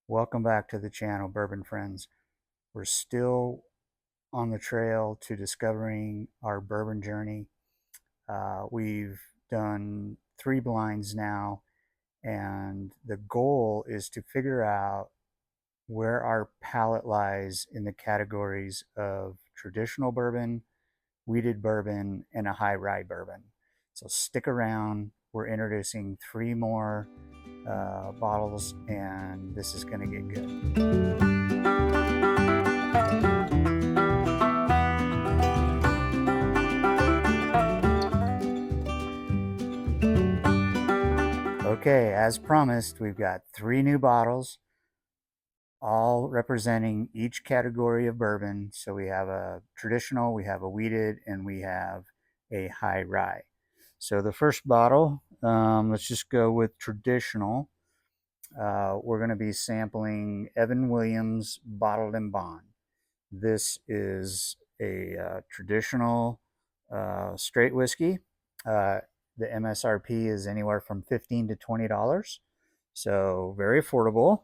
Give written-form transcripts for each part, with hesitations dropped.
Welcome back to the channel, Bourbon Friends. We're still on the trail to discovering our bourbon journey. We've done 3 blinds now, and the goal is to figure out where our palate lies in the categories of traditional bourbon, wheated bourbon, and a high rye bourbon. So stick around. We're introducing 3 more bottles, and this is going to get good. Okay, as promised, we've got 3 new bottles, all representing each category of bourbon. So we have a traditional, we have a wheated, and we have a high rye. So the first bottle, let's just go with traditional. We're going to be sampling Evan Williams Bottled and Bond. This is a traditional straight whiskey. Uh, the MSRP is anywhere from $15 to $20, so very affordable.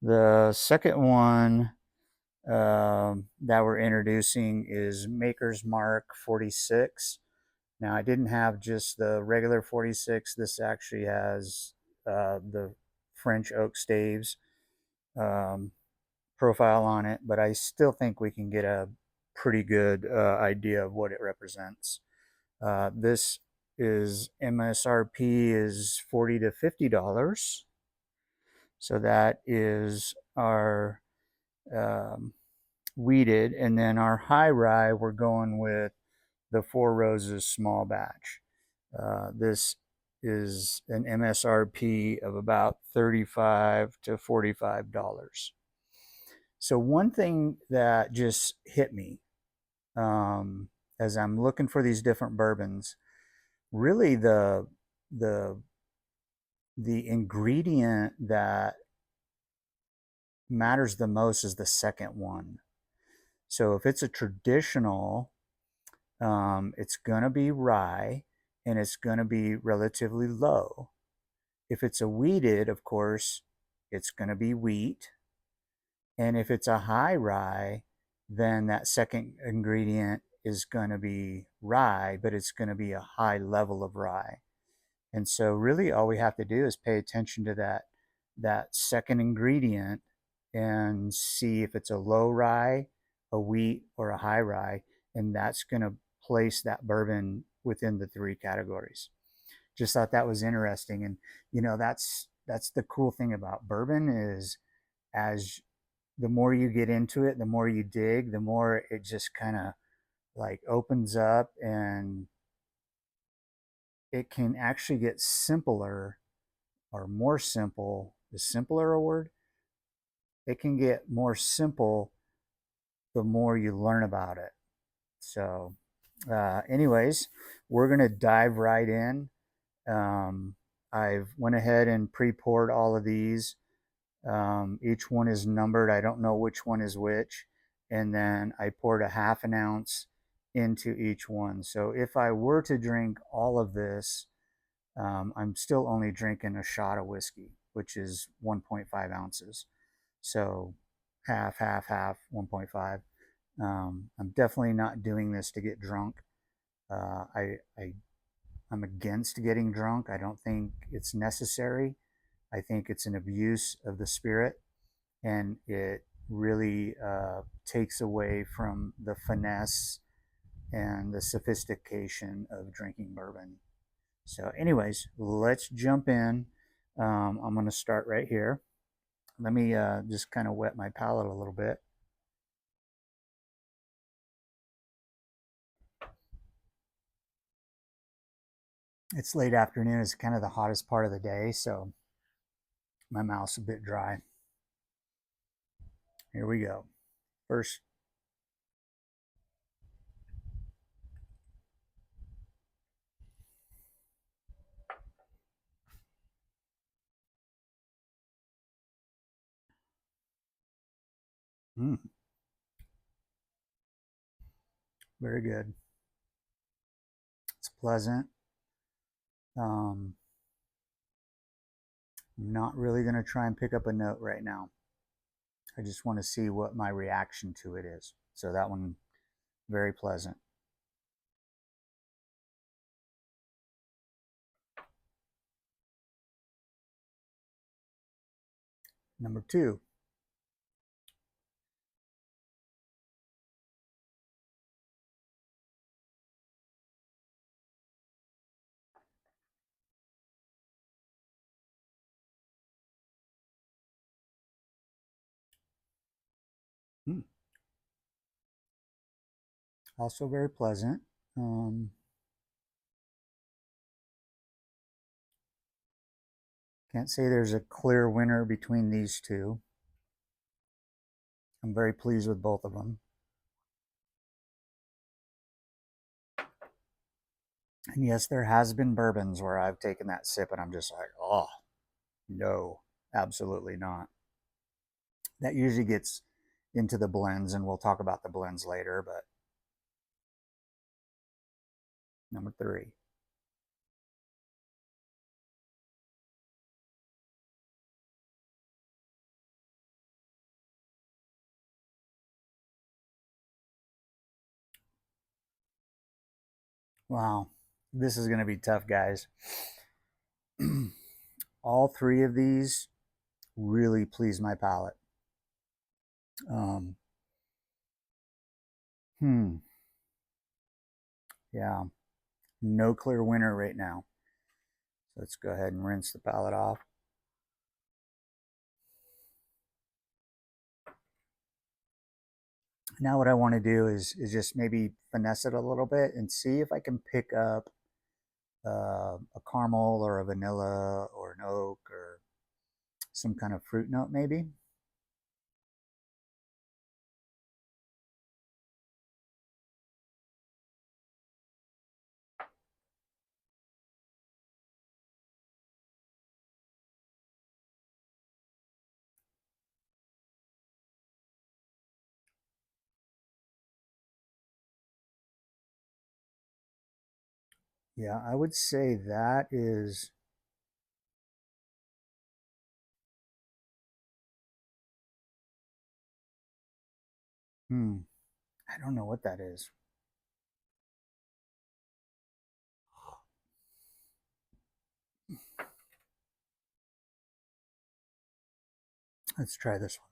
The second one that we're introducing is Maker's Mark 46. Now, I didn't have just the regular 46. This actually has the French oak staves um, profile on it, but I still think we can get a pretty good idea of what it represents. This is MSRP is $40 to $50. So that is our wheated, and then our high rye, we're going with the Four Roses small batch. This is an MSRP of about $35 to $45. So one thing that just hit me um, as I'm looking for these different bourbons, really the the ingredient that matters the most is the second one. So if it's a traditional, it's gonna be rye and it's gonna be relatively low. If it's a wheated, of course, it's gonna be wheat. And if it's a high rye, then that second ingredient is going to be rye, but it's going to be a high level of rye. And so really all we have to do is pay attention to that second ingredient and see if it's a low rye, a wheat, or a high rye, and that's going to place that bourbon within the 3 categories. Just thought that was interesting. And that's the cool thing about bourbon is, as the more you get into it, the more you dig, the more it just kind of like opens up, and it can actually get simpler or more simple. Is simpler a word? It can get more simple the more you learn about it. So, anyways, we're gonna dive right in. I've went ahead and pre-poured all of these. Each one is numbered. I don't know which one is which. And then I poured a half an ounce into each one. So if I were to drink all of this, I'm still only drinking a shot of whiskey, which is 1.5 ounces. So half, half, half, 1.5. I'm definitely not doing this to get drunk. I'm against getting drunk. I don't think it's necessary. I think it's an abuse of the spirit, and it really takes away from the finesse and the sophistication of drinking bourbon. So, anyways, let's jump in. I'm going to start right here. Let me just kind of wet my palate a little bit. It's late afternoon. It's kind of the hottest part of the day, so my mouth's a bit dry. Here we go. First, mm, very good. It's pleasant. Um, I'm not really going to try and pick up a note right now. I just want to see what my reaction to it is. So that one, very pleasant. Number two. Hmm. Also very pleasant. Can't say there's a clear winner between these two. I'm very pleased with both of them. And yes, there has been bourbons where I've taken that sip and I'm just like, oh, no, absolutely not. That usually gets into the blends, and we'll talk about the blends later. But number three. Wow, this is going to be tough, guys. All three of these really please my palate. Um, hmm, yeah, no clear winner right now. So let's go ahead and rinse the palate off. Now what I want to do is just maybe finesse it a little bit and see if I can pick up a caramel or a vanilla or an oak or some kind of fruit note maybe. Yeah, I would say that is, I don't know what that is. Let's try this one.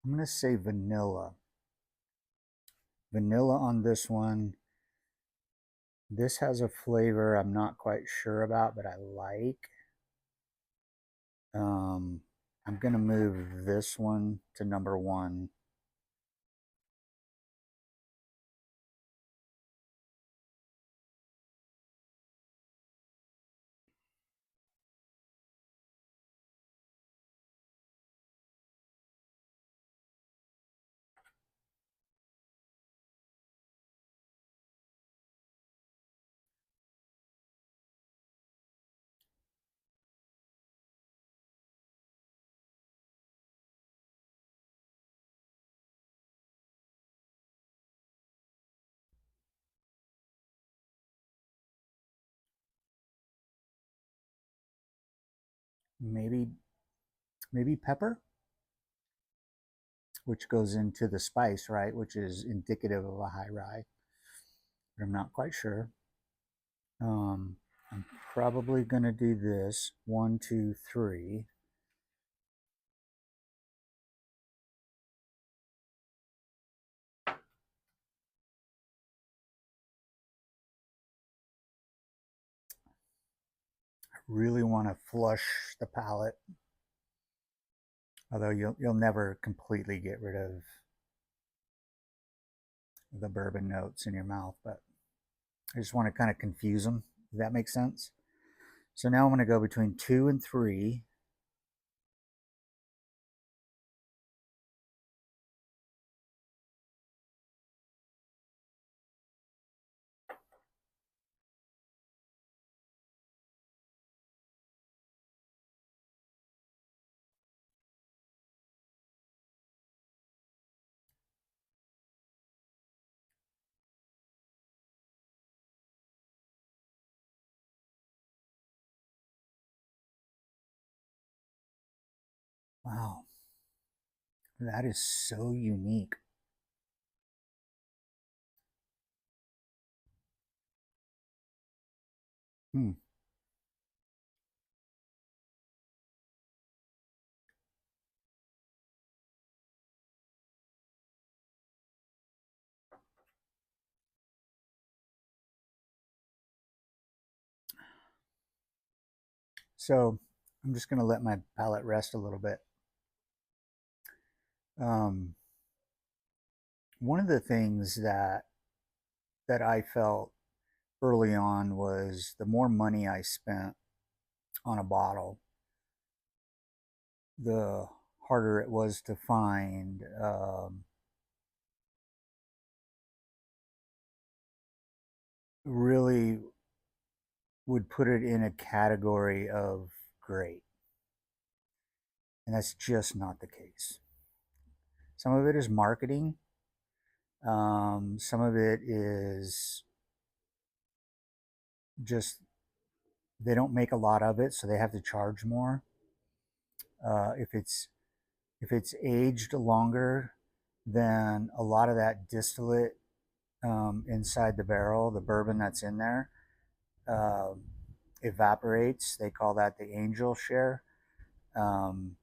I'm going to say vanilla. Vanilla on this one. This has a flavor I'm not quite sure about, but I like. Um, I'm going to move this one to number one. Maybe pepper, which goes into the spice, right? Which is indicative of a high rye. But I'm not quite sure. I'm probably going to do this. One, two, three. I really want to flush the palate, although you'll never completely get rid of the bourbon notes in your mouth, but I just want to kind of confuse them. Does that make sense? So now I'm going to go between two and three. Wow, that is so unique. Hmm. So I'm just going to let my palate rest a little bit. Um, One of the things that I felt early on was the more money I spent on a bottle, the harder it was to find. Really would put it in a category of great, and that's just not the case. Some of it is marketing. Some of it is just they don't make a lot of it, so they have to charge more. If it's aged longer, then a lot of that distillate inside the barrel, the bourbon that's in there, um, evaporates. They call that the angel share. Um,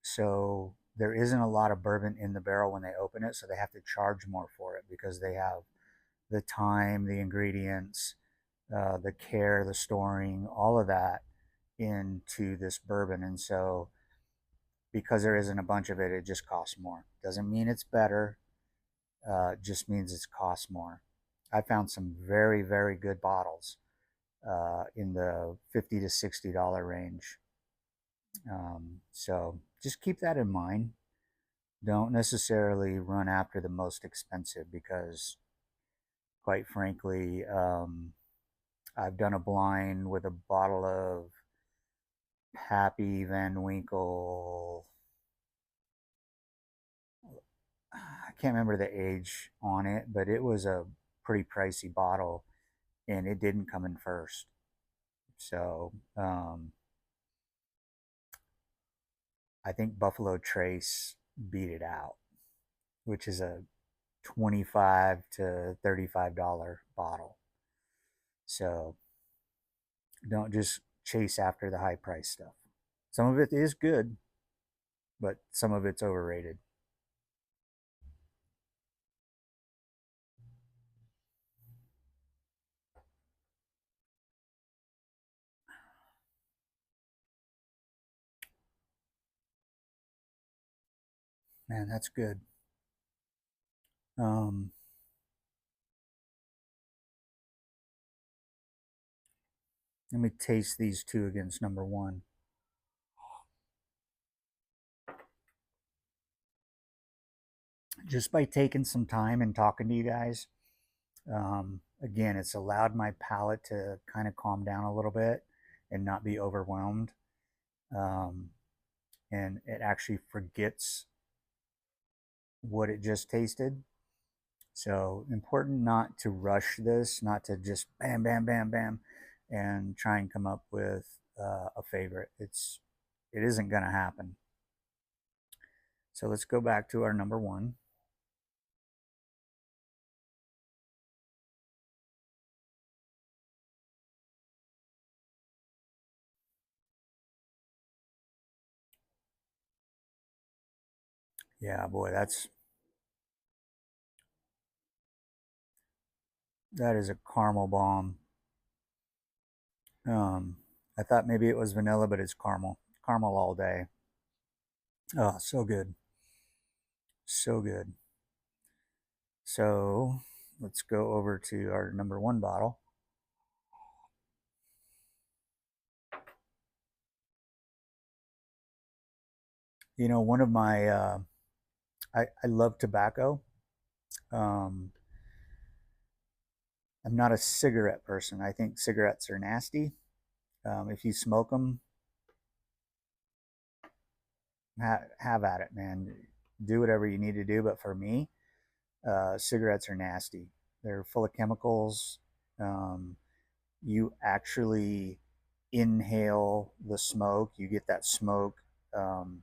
so there isn't a lot of bourbon in the barrel when they open it, so they have to charge more for it because they have the time, the ingredients, the care, the storing, all of that into this bourbon. And so because there isn't a bunch of it, it just costs more. Doesn't mean it's better, just means it costs more. I found some very, very good bottles in the $50 to $60 range. So just keep that in mind. Don't necessarily run after the most expensive because, quite frankly, I've done a blind with a bottle of Pappy Van Winkle. I can't remember the age on it, but it was a pretty pricey bottle and it didn't come in first. So I think Buffalo Trace beat it out, which is a $25 to $35 bottle. So don't just chase after the high price stuff. Some of it is good, but some of it's overrated. Man, that's good. Um, Let me taste these two against number one. Just by taking some time and talking to you guys, again, it's allowed my palate to kind of calm down a little bit and not be overwhelmed. Um, and it actually forgets what it just tasted. So important not to rush this, not to just bam, bam, bam, bam, and try and come up with a favorite. It isn't going to happen. So let's go back to our number one. Yeah, boy, that is a caramel bomb. Um, I thought maybe it was vanilla, but it's caramel. Caramel all day. Oh, so good. So good. So let's go over to our number one bottle. You know, one of my, I love tobacco. Um, I'm not a cigarette person. I think cigarettes are nasty. If you smoke them, have at it, man. Do whatever you need to do. But for me, cigarettes are nasty. They're full of chemicals. Um, you actually inhale the smoke. You get that smoke. Um,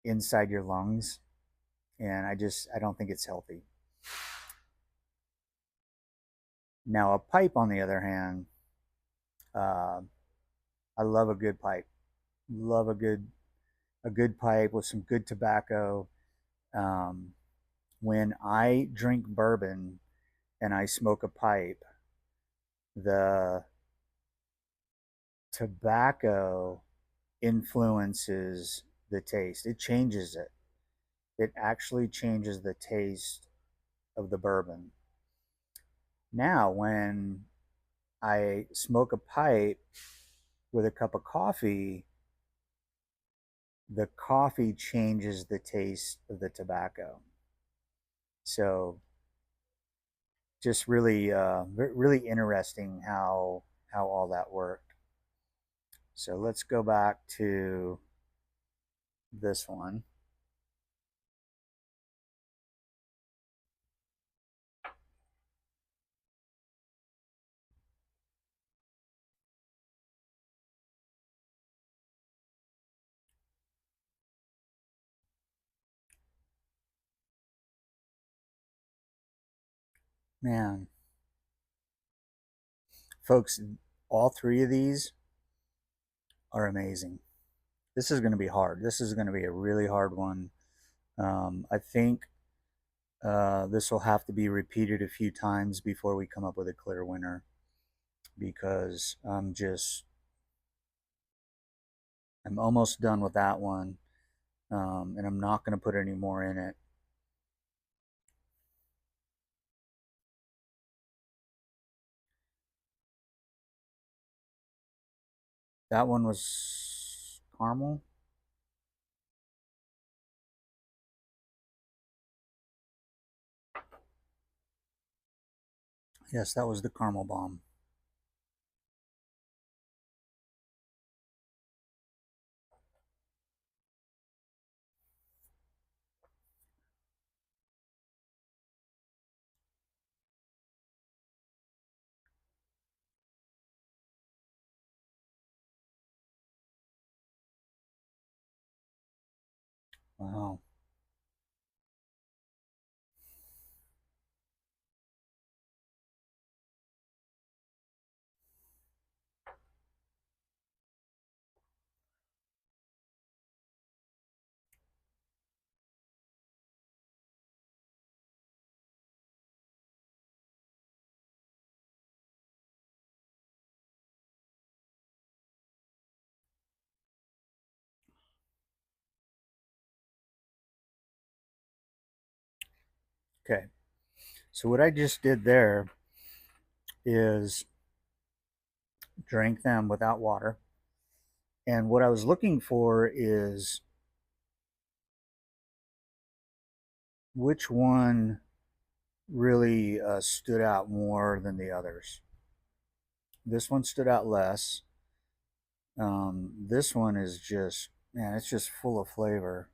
inside your lungs, and I don't think it's healthy. Now, a pipe, on the other hand, uh, I love a good pipe. Love a good pipe with some good tobacco. Um, when I drink bourbon and I smoke a pipe, the tobacco influences the taste. It changes it. It actually changes the taste of the bourbon. Now, when I smoke a pipe with a cup of coffee, the coffee changes the taste of the tobacco. So, just really, really interesting how all that worked. So let's go back to this one. Man, folks, all three of these are amazing. This is going to be hard. This is going to be a really hard one. I think this will have to be repeated a few times before we come up with a clear winner because I'm almost done with that one, and I'm not going to put any more in it. That one was caramel. Yes, that was the caramel bomb. Wow. Okay. So what I just did there is drank them without water. And what I was looking for is which one really stood out more than the others. This one stood out less. This one is just, man, it's just full of flavor.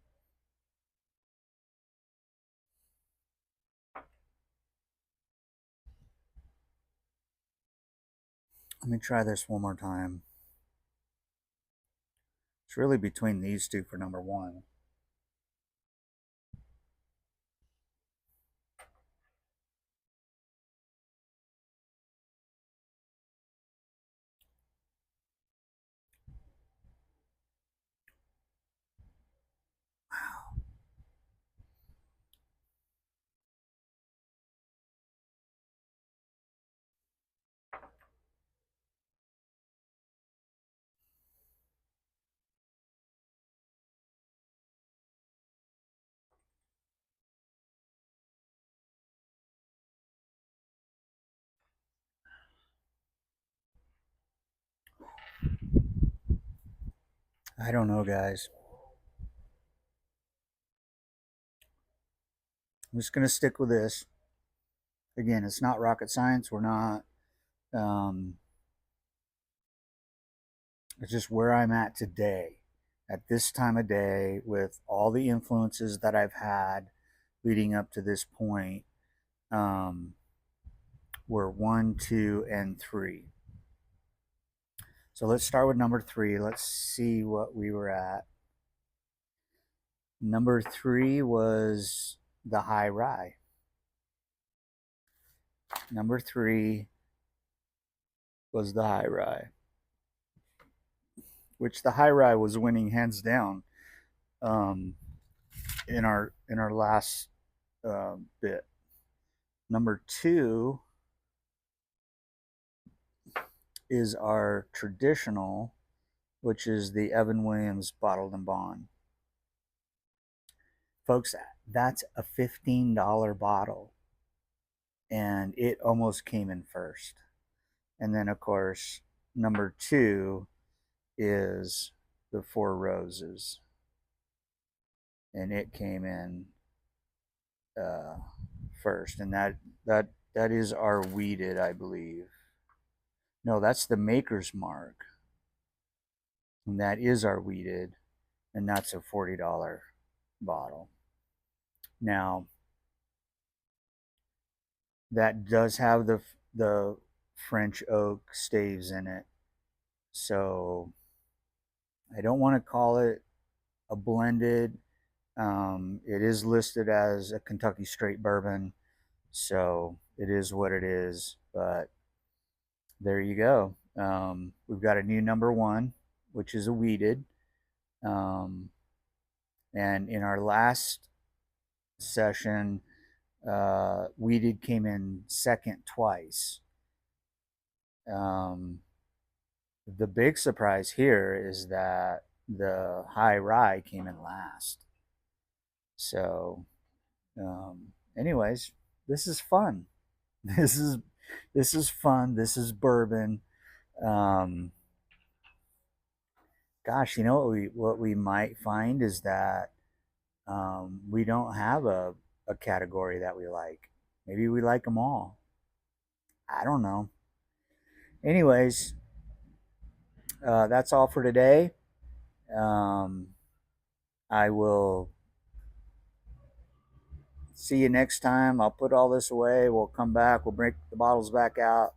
Let me try this one more time. It's really between these two for number one. I don't know, guys. I'm just going to stick with this. Again, it's not rocket science. We're not. Um, it's just where I'm at today, at this time of day, with all the influences that I've had leading up to this point. Um, were one, two, and three. So let's start with number three. Let's see what we were at. Number 3 was the high rye. Number 3 was the high rye, which the high rye was winning hands down um, in our last bit. Number 2 is our traditional, which is the Evan Williams Bottled and Bond. Folks, that's a $15 bottle, and it almost came in first. And then, of course, number 2 is the Four Roses, and it came in uh, first. And that is our weeded, I believe. No, that's the Maker's Mark, and that is our weeded, and that's a $40 bottle. Now, that does have the French oak staves in it, so I don't want to call it a blended. It is listed as a Kentucky straight bourbon, so it is what it is. But there you go. We've got a new number 1, which is a weeded. Um, and in our last session, weeded came in second twice. The big surprise here is that the high rye came in last. So, anyways, this is fun. This is fun. This is bourbon. Um, Gosh, what we might find is that we don't have a category that we like. Maybe we like them all. I don't know. Anyways, that's all for today. Um, I will see you next time. I'll put all this away. We'll come back. We'll bring the bottles back out.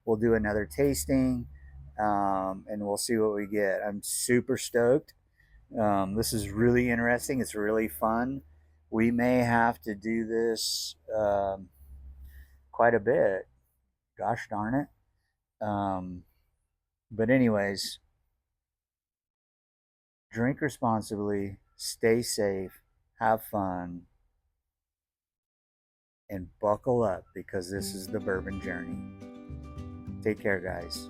We'll do another tasting, and we'll see what we get. I'm super stoked. This is really interesting. It's really fun. We may have to do this quite a bit. Gosh darn it. But, anyways, drink responsibly, stay safe, have fun, and buckle up because this is the bourbon journey. Take care, guys.